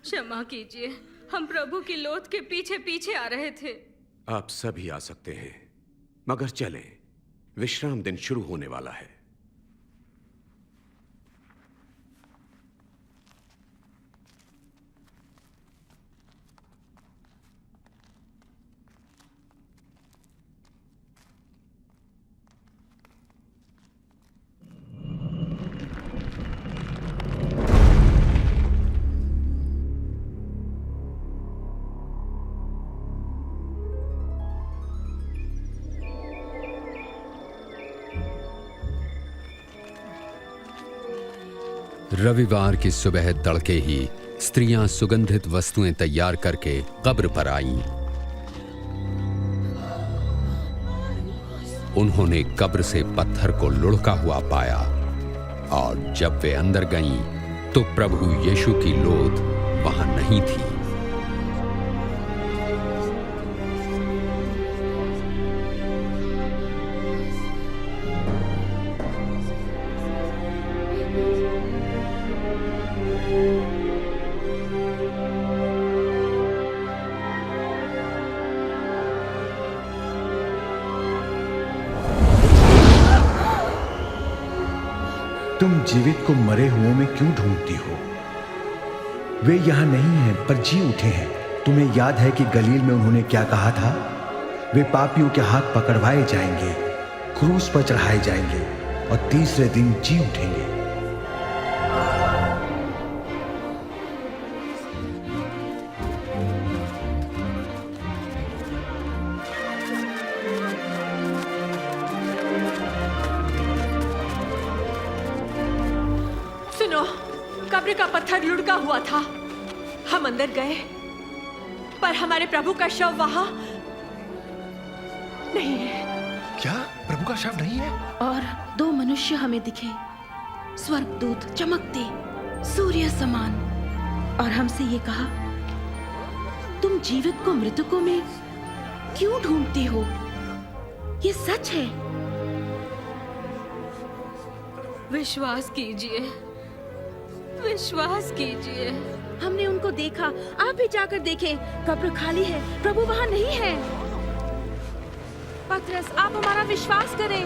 क्षमा कीजिए, हम प्रभु की लोथ के पीछे पीछे आ रहे थे। आप सभी आ सकते हैं, मगर चलें, विश्राम दिन शुरू होने वाला है। रविवार की सुबह तड़के ही स्त्रियां सुगंधित वस्तुएं तैयार करके कब्र पर आईं। उन्होंने कब्र से पत्थर को लुढ़का हुआ पाया और जब वे अंदर गईं तो प्रभु यीशु की लोथ वहां नहीं थी। तुम जीवित को मरे हुओं में क्यों ढूंढती हो? वे यहां नहीं हैं पर जी उठे हैं। तुम्हें याद है कि गलील में उन्होंने क्या कहा था? वे पापियों के हाथ पकड़वाए जाएंगे, क्रूस पर चढ़ाए जाएंगे और तीसरे दिन जी उठेंगे। कब्र का पत्थर लुढ़का हुआ था। हम अंदर गए पर हमारे प्रभु का शव वहां नहीं है। क्या प्रभु का शव नहीं है? और दो मनुष्य हमें दिखे, स्वर्गदूत चमकते सूर्य समान, और हमसे ये कहा, तुम जीवित को मृतकों में क्यों ढूंढती हो? ये सच है। विश्वास कीजिए, विश्वास कीजिए। हमने उनको देखा, आप भी जाकर देखें। कब्र खाली है, प्रभु वहां नहीं है। पतरस, आप हमारा विश्वास करें।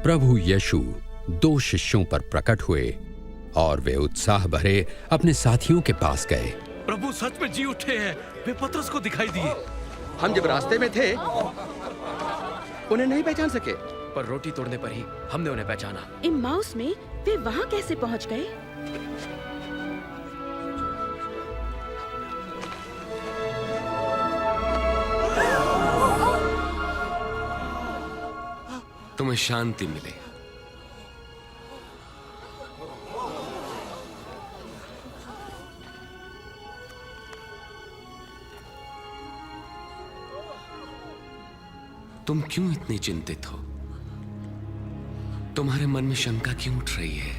प्रभु यीशु दो शिष्यों पर प्रकट हुए और वे उत्साह भरे अपने साथियों के पास गए। प्रभु सच में जी उठे हैं, वे पतरस को दिखाई दिए। हम जब रास्ते में थे उन्हें नहीं पहचान सके, पर रोटी तोड़ने पर ही हमने उन्हें पहचाना। इम्माउस में वे वहां कैसे पहुंच गए? तुम्हें शांति मिले। तुम क्यों इतनी चिंतित हो? तुम्हारे मन में शंका क्यों उठ रही है?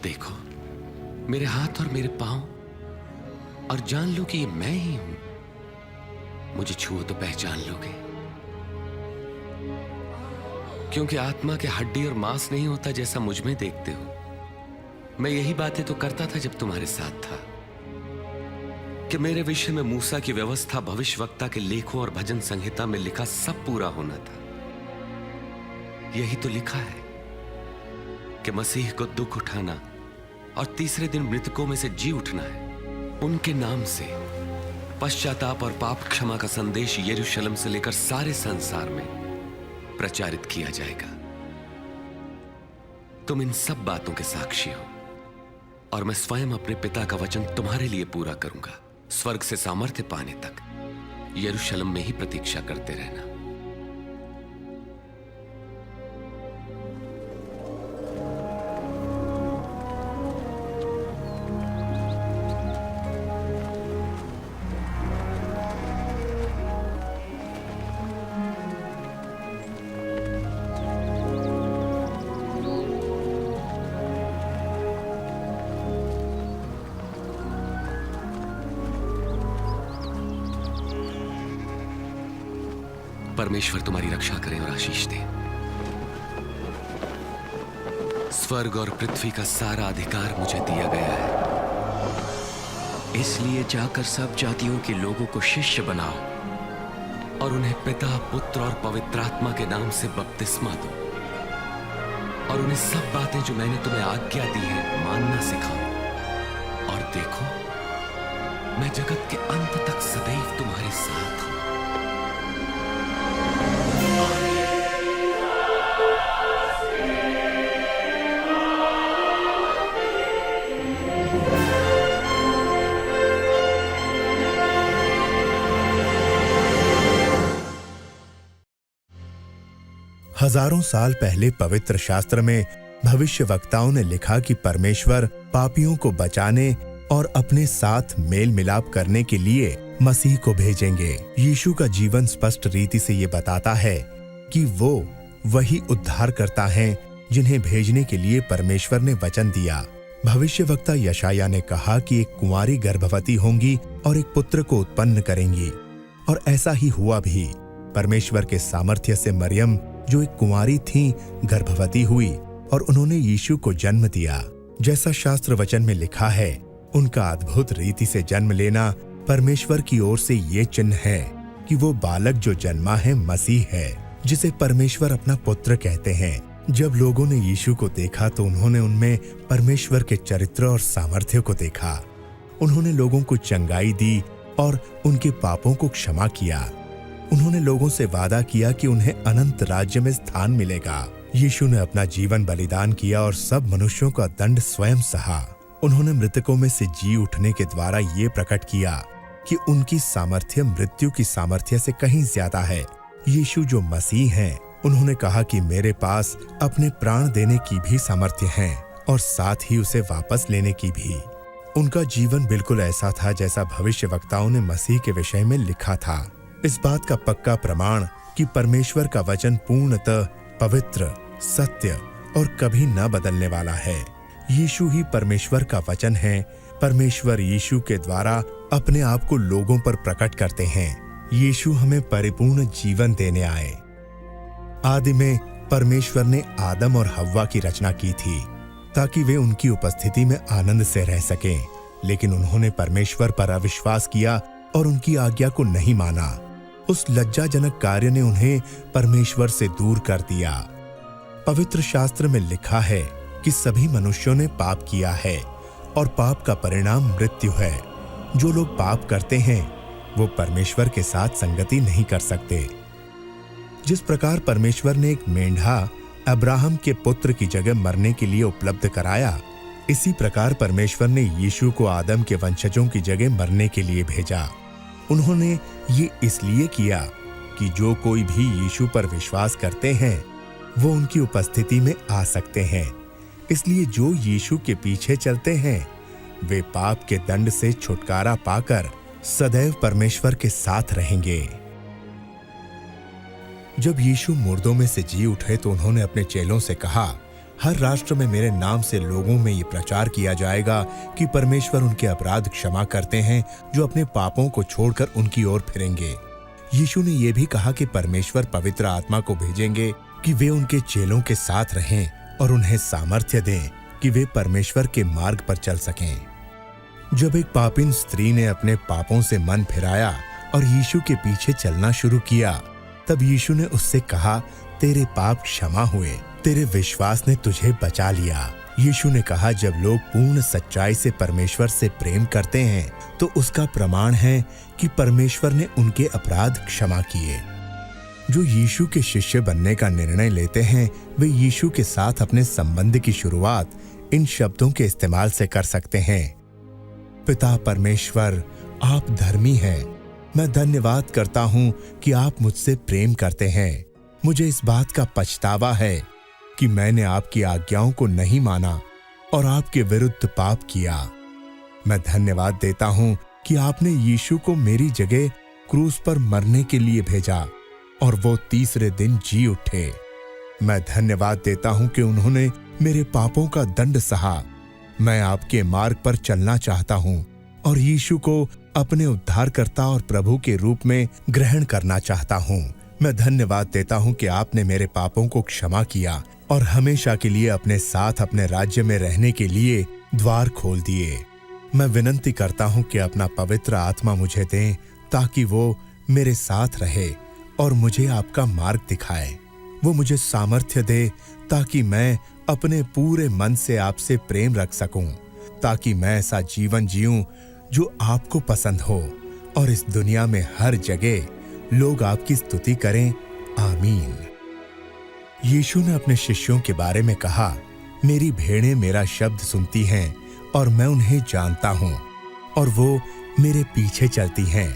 देखो, मेरे हाथ और मेरे पांव, और जान लो कि ये मैं ही हूं। मुझे छुओ तो पहचान लोगे, क्योंकि आत्मा के हड्डी और मांस नहीं होता जैसा मुझ में देखते हो। मैं यही बातें तो करता था जब तुम्हारे साथ था, कि मेरे विषय में मूसा की व्यवस्था, भविष्यवक्ता के लेखों और भजन संहिता में लिखा सब पूरा होना था। यही तो लिखा है कि मसीह को दुख उठाना और तीसरे दिन मृतकों में से जी उठना है। उनके नाम से पश्चाताप और पाप क्षमा का संदेश यरूशलेम से लेकर सारे संसार में प्रचारित किया जाएगा। तुम इन सब बातों के साक्षी हो, और मैं स्वयं अपने पिता का वचन तुम्हारे लिए पूरा करूंगा। स्वर्ग से सामर्थ्य पाने तक यरूशलेम में ही प्रतीक्षा करते रहना। परमेश्वर तुम्हारी रक्षा करें और आशीष दे। स्वर्ग और पृथ्वी का सारा अधिकार मुझे दिया गया है, इसलिए जाकर सब जातियों के लोगों को शिष्य बनाओ और उन्हें पिता, पुत्र और पवित्र आत्मा के नाम से बपतिस्मा दो, और उन्हें सब बातें जो मैंने तुम्हें आज्ञा दी है मानना सिखाओ। और देखो, मैं जगत के अंत तक सदैव तुम्हारे साथ हूं। हजारों साल पहले पवित्र शास्त्र में भविष्यवक्ताओं ने लिखा कि परमेश्वर पापियों को बचाने और अपने साथ मेल मिलाप करने के लिए मसीह को भेजेंगे। यीशु का जीवन स्पष्ट रीति से ये बताता है कि वो वही उद्धारकर्ता हैं जिन्हें भेजने के लिए परमेश्वर ने वचन दिया। भविष्यवक्ता यशायाह ने कहा कि एक कुंवारी गर्भवती होंगी और एक पुत्र को उत्पन्न करेंगी, और ऐसा ही हुआ भी। परमेश्वर के सामर्थ्य से मरियम, जो एक कुंवारी थी, गर्भवती हुई और उन्होंने यीशु को जन्म दिया। जैसा शास्त्र वचन में लिखा है, उनका अद्भुत रीति से जन्म लेना परमेश्वर की ओर से ये चिन्ह है कि वो बालक जो जन्मा है मसीह है, जिसे परमेश्वर अपना पुत्र कहते हैं। जब लोगों ने यीशु को देखा तो उन्होंने उनमें परमेश्वर के चरित्र और सामर्थ्य को देखा। उन्होंने लोगों को चंगाई दी और उनके पापों को क्षमा किया। उन्होंने लोगों से वादा किया कि उन्हें अनंत राज्य में स्थान मिलेगा। यीशु ने अपना जीवन बलिदान किया और सब मनुष्यों का दंड स्वयं सहा। उन्होंने मृतकों में से जी उठने के द्वारा ये प्रकट किया कि उनकी सामर्थ्य मृत्यु की सामर्थ्य से कहीं ज्यादा है। यीशु जो मसीह हैं, उन्होंने कहा कि मेरे पास अपने प्राण देने की भी सामर्थ्य है और साथ ही उसे वापस लेने की भी। उनका जीवन बिल्कुल ऐसा था जैसा भविष्यवक्ताओं ने मसीह के विषय में लिखा था। इस बात का पक्का प्रमाण कि परमेश्वर का वचन पूर्णतः पवित्र, सत्य और कभी न बदलने वाला है। यीशु ही परमेश्वर का वचन है। परमेश्वर यीशु के द्वारा अपने आप को लोगों पर प्रकट करते हैं। यीशु हमें परिपूर्ण जीवन देने आए। आदि में परमेश्वर ने आदम और हव्वा की रचना की थी ताकि वे उनकी उपस्थिति में आनंद से रह सकें, लेकिन उन्होंने परमेश्वर पर अविश्वास किया और उनकी आज्ञा को नहीं माना। उस लज्जाजनक कार्य ने उन्हें परमेश्वर से दूर कर दिया। पवित्र शास्त्र में लिखा है कि सभी मनुष्यों ने पाप किया है और पाप का परिणाम मृत्यु है। जो लोग पाप करते हैं वो परमेश्वर के साथ संगति नहीं कर सकते। जिस प्रकार परमेश्वर ने एक मेंढा अब्राहम के पुत्र की जगह मरने के लिए उपलब्ध कराया, इसी प्रकार परमेश्वर ने यीशु को आदम के वंशजों की जगह मरने के लिए भेजा। उन्होंने ये इसलिए किया कि जो कोई भी यीशु पर विश्वास करते हैं वो उनकी उपस्थिति में आ सकते हैं। इसलिए जो यीशु के पीछे चलते हैं वे पाप के दंड से छुटकारा पाकर सदैव परमेश्वर के साथ रहेंगे। जब यीशु मुर्दों में से जी उठे तो उन्होंने अपने चेलों से कहा, हर राष्ट्र में मेरे नाम से लोगों में ये प्रचार किया जाएगा कि परमेश्वर उनके अपराध क्षमा करते हैं जो अपने पापों को छोड़कर उनकी ओर फिरेंगे। यीशु ने यह भी कहा कि परमेश्वर पवित्र आत्मा को भेजेंगे कि वे उनके चेलों के साथ रहें और उन्हें सामर्थ्य दें कि वे परमेश्वर के मार्ग पर चल सकें। जब एक पापिन स्त्री ने अपने पापों से मन फिराया और यीशु के पीछे चलना शुरू किया, तब यीशु ने उससे कहा, तेरे पाप क्षमा हुए, तेरे विश्वास ने तुझे बचा लिया। यीशु ने कहा, जब लोग पूर्ण सच्चाई से परमेश्वर से प्रेम करते हैं तो उसका प्रमाण है कि परमेश्वर ने उनके अपराध क्षमा किए। जो यीशु के शिष्य बनने का निर्णय लेते हैं वे यीशु के साथ अपने संबंध की शुरुआत इन शब्दों के इस्तेमाल से कर सकते हैं। पिता परमेश्वर, आप धर्मी हैं। मैं धन्यवाद करता हूं कि आप मुझसे प्रेम करते हैं। मुझे इस बात का पछतावा है कि मैंने आपकी आज्ञाओं को नहीं माना और आपके विरुद्ध पाप किया। मैं धन्यवाद देता हूं कि आपने यीशु को मेरी जगह क्रूस पर मरने के लिए भेजा और वो तीसरे दिन जी उठे। मैं धन्यवाद देता हूं कि उन्होंने मेरे पापों का दंड सहा। मैं आपके मार्ग पर चलना चाहता हूं और यीशु को अपने उद्धारकर्ता और प्रभु के रूप में ग्रहण करना चाहता हूं। मैं धन्यवाद देता हूँ कि आपने मेरे पापों को क्षमा किया और हमेशा के लिए अपने साथ अपने राज्य में रहने के लिए द्वार खोल दिए। मैं विनती करता हूँ कि अपना पवित्र आत्मा मुझे दें ताकि वो मेरे साथ रहे और मुझे आपका मार्ग दिखाए। वो मुझे सामर्थ्य दे ताकि मैं अपने पूरे मन से आपसे प्रेम रख सकूं, ताकि मैं ऐसा जीवन जीऊं जो आपको पसंद हो और इस दुनिया में हर जगह लोग आपकी स्तुति करें। आमीन। यीशु ने अपने शिष्यों के बारे में कहा, मेरी भेड़ें मेरा शब्द सुनती हैं और मैं उन्हें जानता हूं और वो मेरे पीछे चलती हैं।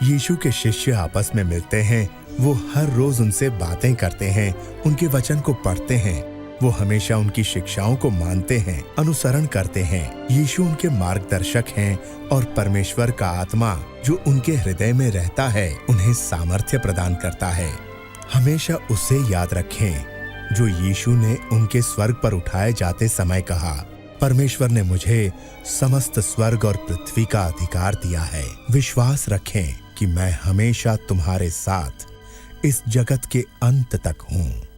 यीशु के शिष्य आपस में मिलते हैं, वो हर रोज उनसे बातें करते हैं, उनके वचन को पढ़ते हैं, वो हमेशा उनकी शिक्षाओं को मानते हैं, अनुसरण करते हैं। यीशु उनके मार्गदर्शक हैं और परमेश्वर का आत्मा जो उनके हृदय में रहता है उन्हें सामर्थ्य प्रदान करता है। हमेशा उसे याद रखें जो यीशु ने उनके स्वर्ग पर उठाए जाते समय कहा, परमेश्वर ने मुझे समस्त स्वर्ग और पृथ्वी का अधिकार दिया है। विश्वास रखें कि मैं हमेशा तुम्हारे साथ इस जगत के अंत तक हूँ।